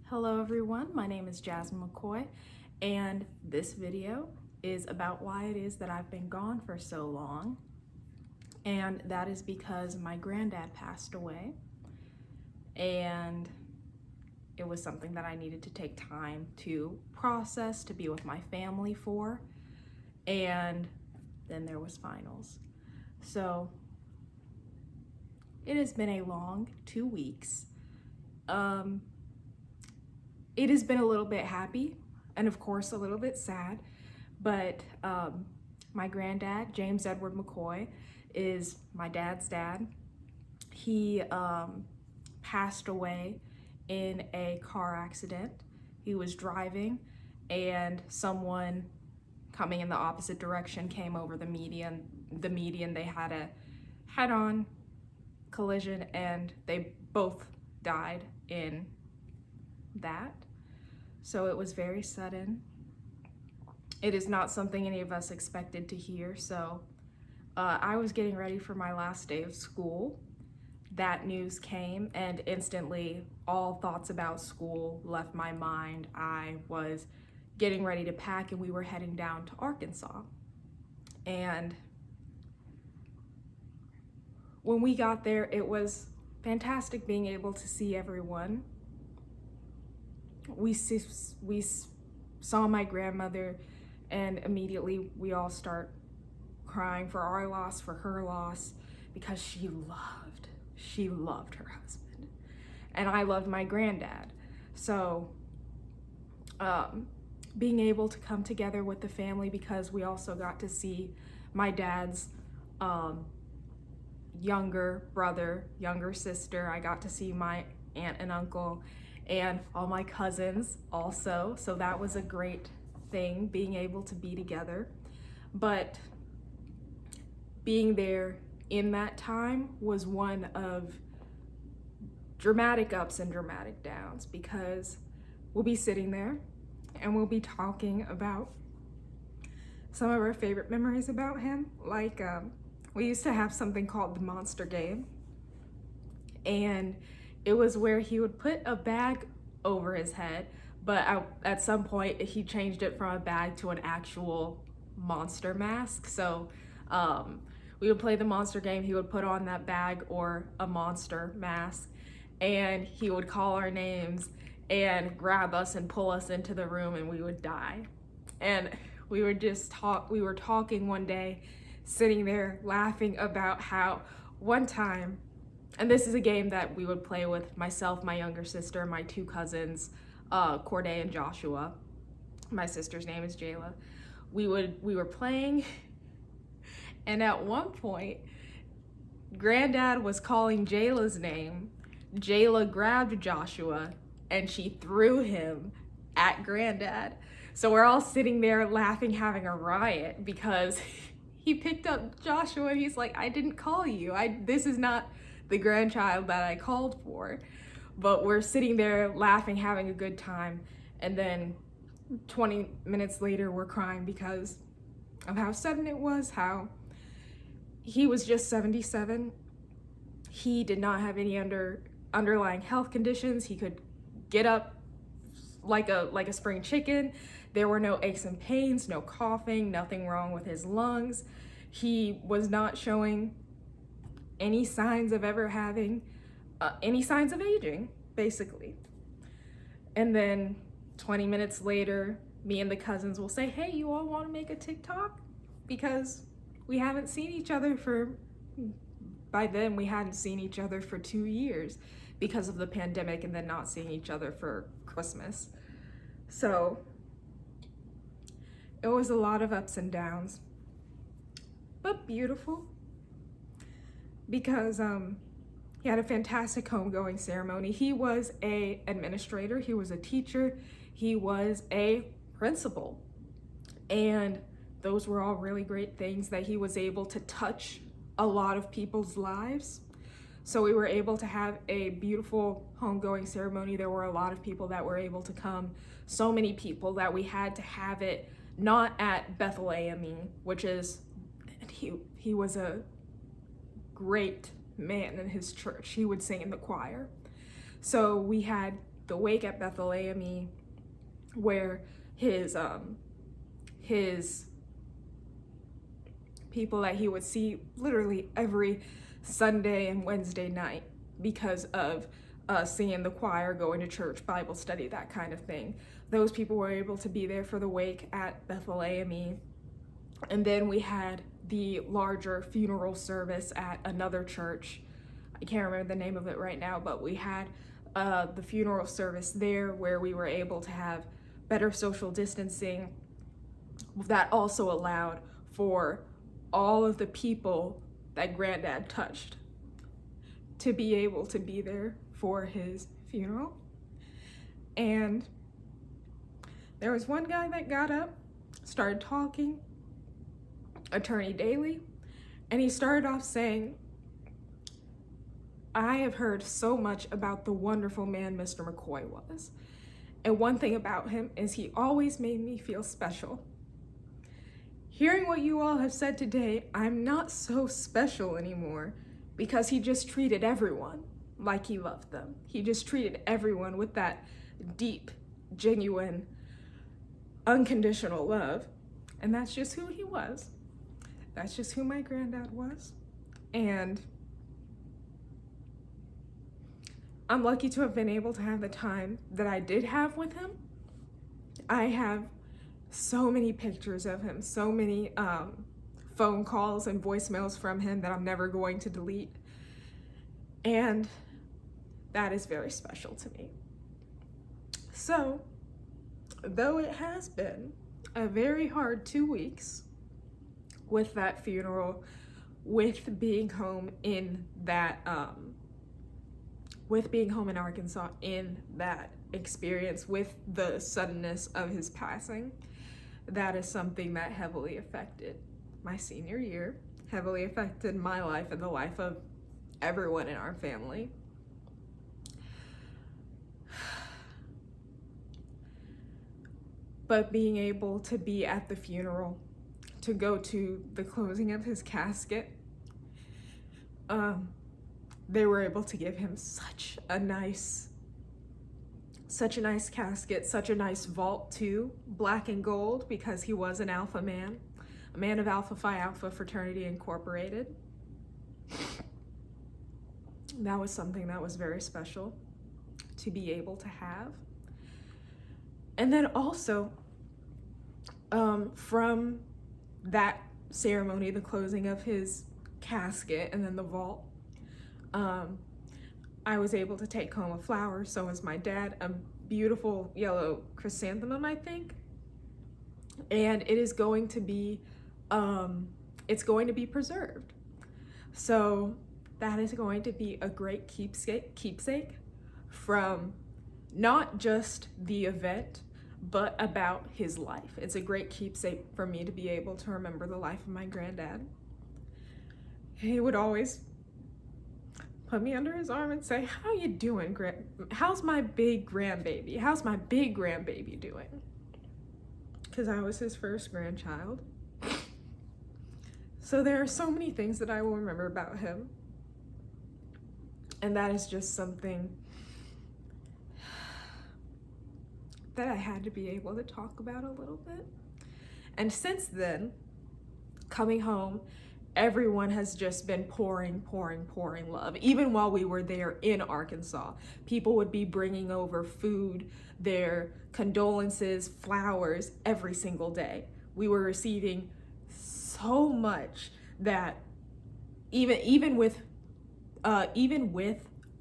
Hello everyone, my name is Jasmine McCoy, and this video is about why it is that I've been gone for so long. And that is because my granddad passed away, and it was something that I needed to take time to process, to be with my family for, and then there was finals. So it has been a long 2 weeks. It has been a little bit happy and of course a little bit sad, but my granddad, James Edward McCoy, is my dad's dad. He passed away in a car accident. He was driving and someone coming in the opposite direction came over the median. They had a head-on collision and they both died in that. So it was very sudden. It is not something any of us expected to hear. So I was getting ready for my last day of school. That news came and instantly all thoughts about school left my mind. I was getting ready to pack and we were heading down to Arkansas. And when we got there, it was fantastic being able to see everyone. We saw my grandmother and immediately we all start crying for our loss, for her loss, because she loved her husband. And I loved my granddad. So being able to come together with the family, because we also got to see my dad's younger brother, younger sister. I got to see my aunt and uncle and all my cousins also. So that was a great thing, being able to be together. But being there in that time was one of dramatic ups and dramatic downs, because we'll be sitting there and we'll be talking about some of our favorite memories about him. Like we used to have something called the Monster Game, and it was where he would put a bag over his head, but at some point he changed it from a bag to an actual monster mask. So we would play the Monster Game. He would put on that bag or a monster mask, and he would call our names and grab us and pull us into the room, and we would die. And we were talking one day, sitting there laughing about how one time, and this is a game that we would play with myself, my younger sister, my two cousins, Corday and Joshua. My sister's name is Jayla. We were playing, and at one point, Granddad was calling Jayla's name. Jayla grabbed Joshua and she threw him at Granddad. So we're all sitting there laughing, having a riot, because he picked up Joshua and he's like, I didn't call you. This is not the grandchild that I called for. But we're sitting there laughing, having a good time. And then 20 minutes later, we're crying because of how sudden it was, how he was just 77. He did not have any underlying health conditions. He could get up like a spring chicken. There were no aches and pains, no coughing, nothing wrong with his lungs. He was not showing any signs of ever having any signs of aging, basically. And then 20 minutes later, me and the cousins will say, hey, you all want to make a TikTok? Because we haven't seen each other by then we hadn't seen each other for 2 years because of the pandemic, and then not seeing each other for Christmas. So it was a lot of ups and downs, but beautiful, because he had a fantastic homegoing ceremony. He was an administrator, he was a teacher, he was a principal, and those were all really great things that he was able to touch a lot of people's lives. So we were able to have a beautiful homegoing ceremony. There were a lot of people that were able to come, so many people that we had to have it not at Bethel AME, which is, he was a great man in his church. He would sing in the choir. So we had the wake at Bethel AME, where his people that he would see literally every Sunday and Wednesday night because of singing the choir, going to church, Bible study, that kind of thing. Those people were able to be there for the wake at Bethel AME. And then we had the larger funeral service at another church. I can't remember the name of it right now, but we had the funeral service there where we were able to have better social distancing. That also allowed for all of the people that Granddad touched to be able to be there for his funeral. And there was one guy that got up, started talking, Attorney Daly, and he started off saying, I have heard so much about the wonderful man Mr. McCoy was. And one thing about him is he always made me feel special. Hearing what you all have said today, I'm not so special anymore because he just treated everyone like he loved them. He just treated everyone with that deep, genuine, unconditional love. And that's just who he was. That's just who my granddad was. And I'm lucky to have been able to have the time that I did have with him. I have so many pictures of him, so many phone calls and voicemails from him that I'm never going to delete. And that is very special to me. So, though it has been a very hard 2 weeks with that funeral, with being home in that, with being home in Arkansas in that experience, with the suddenness of his passing, that is something that heavily affected my senior year, heavily affected my life and the life of everyone in our family. But being able to be at the funeral, to go to the closing of his casket, they were able to give him such a nice casket, such a nice vault too, black and gold, because he was an Alpha man, a man of Alpha Phi Alpha Fraternity Incorporated. That was something that was very special to be able to have. And then also, from that ceremony, the closing of his casket and then the vault, I was able to take home a flower. So was my dad, a beautiful yellow chrysanthemum, I think. And it is going to be, it's going to be preserved. So that is going to be a great keepsake from not just the event, but about his life. It's a great keepsake for me to be able to remember the life of my granddad. He would always put me under his arm and say, how you doing, how's my big grandbaby? How's my big grandbaby doing? Because I was his first grandchild. So there are so many things that I will remember about him. And that is just something that I had to be able to talk about a little bit. And since then, coming home, everyone has just been pouring love. Even while we were there in Arkansas, people would be bringing over food, their condolences, flowers every single day. We were receiving so much that even with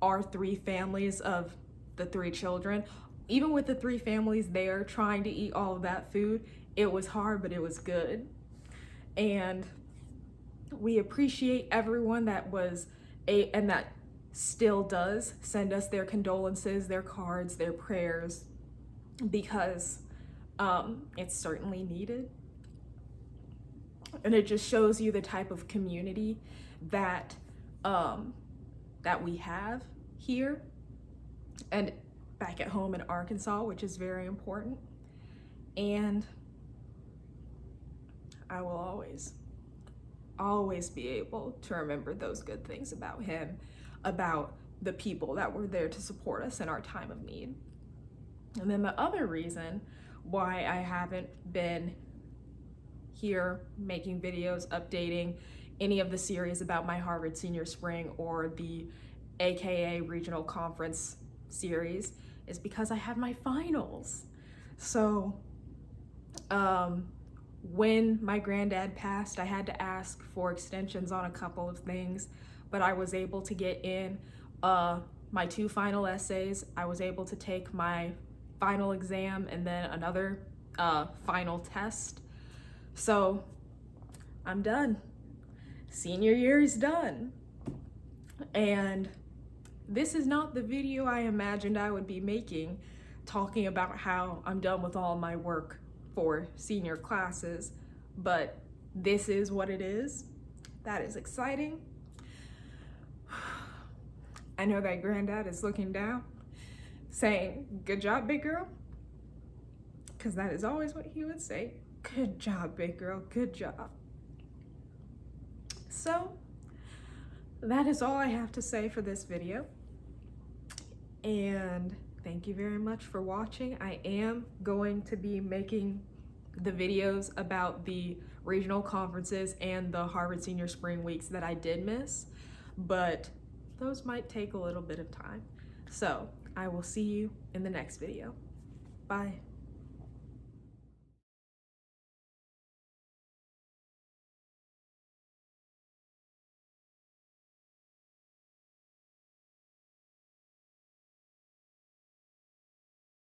our three families of the three children, even with the three families there trying to eat all of that food, it was hard, but it was good. And we appreciate everyone that was and that still does send us their condolences, their cards, their prayers, because it's certainly needed. And it just shows you the type of community that that we have here and back at home in Arkansas, which is very important. And I will always be able to remember those good things about him, about the people that were there to support us in our time of need. And then the other reason why I haven't been here making videos updating any of the series about my Harvard Senior Spring or the AKA Regional Conference series is because I have my finals. So when my granddad passed, I had to ask for extensions on a couple of things, but I was able to get in my 2 final essays. I was able to take my final exam and then another final test. So I'm done. Senior year is done. And this is not the video I imagined I would be making, talking about how I'm done with all my work for senior classes, but this is what it is. That is exciting. I know that granddad is looking down, saying, "Good job, big girl," because that is always what he would say. Good job, big girl, good job. So that is all I have to say for this video. And thank you very much for watching. I am going to be making the videos about the regional conferences and the Harvard Senior Spring Weeks that I did miss, but those might take a little bit of time. So I will see you in the next video. Bye.